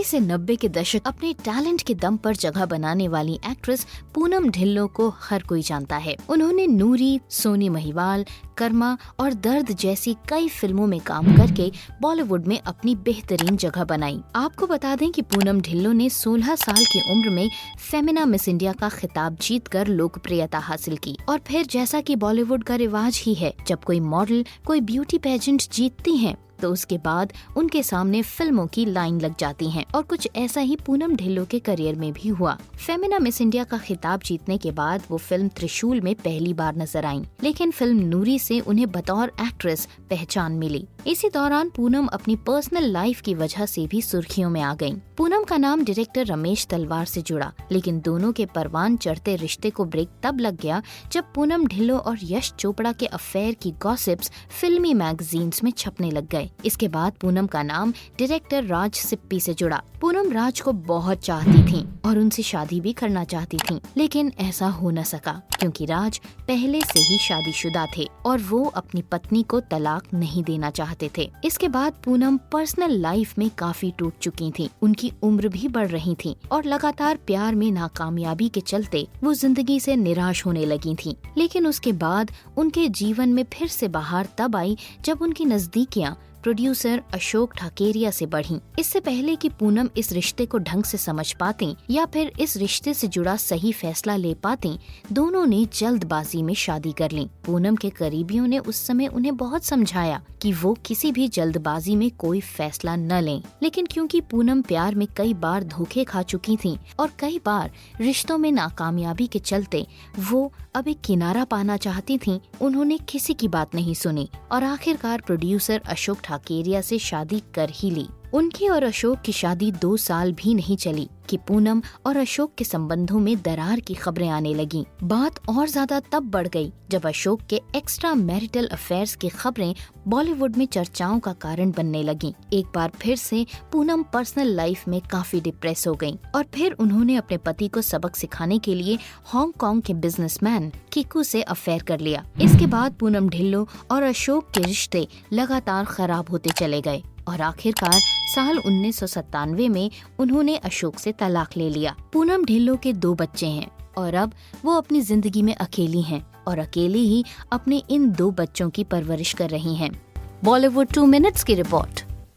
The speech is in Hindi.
से 90 के दशक अपने टैलेंट के दम पर जगह बनाने वाली एक्ट्रेस पूनम ढिल्लों को हर कोई जानता है। उन्होंने नूरी, सोनी महिवाल, कर्मा और दर्द जैसी कई फिल्मों में काम करके बॉलीवुड में अपनी बेहतरीन जगह बनाई। आपको बता दें कि पूनम ढिल्लों ने 16 साल की उम्र में फेमिना मिस इंडिया का खिताब जीतकर लोकप्रियता हासिल की। और फिर जैसा कि बॉलीवुड का रिवाज ही है, जब कोई मॉडल कोई ब्यूटी पेजेंट जीतती हैं, तो उसके बाद उनके सामने फिल्मों की लाइन लग जाती हैं। और कुछ ऐसा ही पूनम ढिल्लों के करियर में भी हुआ। फेमिना मिस इंडिया का खिताब जीतने के बाद वो फिल्म त्रिशूल में पहली बार नजर आईं, लेकिन फिल्म नूरी से उन्हें बतौर एक्ट्रेस पहचान मिली। इसी दौरान पूनम अपनी पर्सनल लाइफ की वजह से भी सुर्खियों में आ गयीं। पूनम का नाम डायरेक्टर रमेश तलवार से जुड़ा, लेकिन दोनों के परवान चढ़ते रिश्ते को ब्रेक तब लग गया जब पूनम ढिल्लों और यश चोपड़ा के अफेयर की गॉसिप्स फिल्मी मैगजीन्स में छपने लग गए। इसके बाद पूनम का नाम डायरेक्टर राज सिप्पी से जुड़ा। पूनम राज को बहुत चाहती थीं और उनसे शादी भी करना चाहती थीं, लेकिन ऐसा हो न सका क्योंकि राज पहले से ही शादीशुदा थे और वो अपनी पत्नी को तलाक नहीं देना चाहते थे। इसके बाद पूनम पर्सनल लाइफ में काफी टूट चुकी थीं। उनकी उम्र भी बढ़ रही थी और लगातार प्यार में नाकामयाबी के चलते वो जिंदगी से निराश होने लगी थीं। लेकिन उसके बाद उनके जीवन में फिर से बहार तब आई जब उनकी नजदीकियां प्रोड्यूसर अशोक ठाकेरिया से बढ़ी। इससे पहले कि पूनम इस रिश्ते को ढंग से समझ पाती या फिर इस रिश्ते से जुड़ा सही फैसला ले पाती, दोनों ने जल्दबाजी में शादी कर ली। पूनम के करीबियों ने उस समय उन्हें बहुत समझाया कि वो किसी भी जल्दबाजी में कोई फैसला न लें, लेकिन क्योंकि पूनम प्यार में कई बार धोखे खा चुकी थीं और कई बार रिश्तों में नाकामयाबी के चलते वो अब एक किनारा पाना चाहती थीं, उन्होंने किसी की बात नहीं सुनी और आखिरकार प्रोड्यूसर अशोक ठाकेरिया से शादी कर ही ली। उनकी और अशोक की शादी 2 साल भी नहीं चली कि पूनम और अशोक के संबंधों में दरार की खबरें आने लगी। बात और ज्यादा तब बढ़ गई जब अशोक के एक्स्ट्रा मैरिटल अफेयर्स की खबरें बॉलीवुड में चर्चाओं का कारण बनने लगी। एक बार फिर से पूनम पर्सनल लाइफ में काफी डिप्रेस हो गयी और फिर उन्होंने अपने पति को सबक सिखाने के लिए हांगकांग के बिजनेसमैन किकू से अफेयर कर लिया। इसके बाद पूनम ढिल्लों और अशोक के रिश्ते लगातार खराब होते चले गए और आखिरकार साल 1997 में उन्होंने अशोक से तलाक ले लिया। पूनम ढिल्लों के 2 बच्चे हैं और अब वो अपनी जिंदगी में अकेली हैं और अकेले ही अपने इन 2 बच्चों की परवरिश कर रही हैं। बॉलीवुड 2 मिनट्स की रिपोर्ट।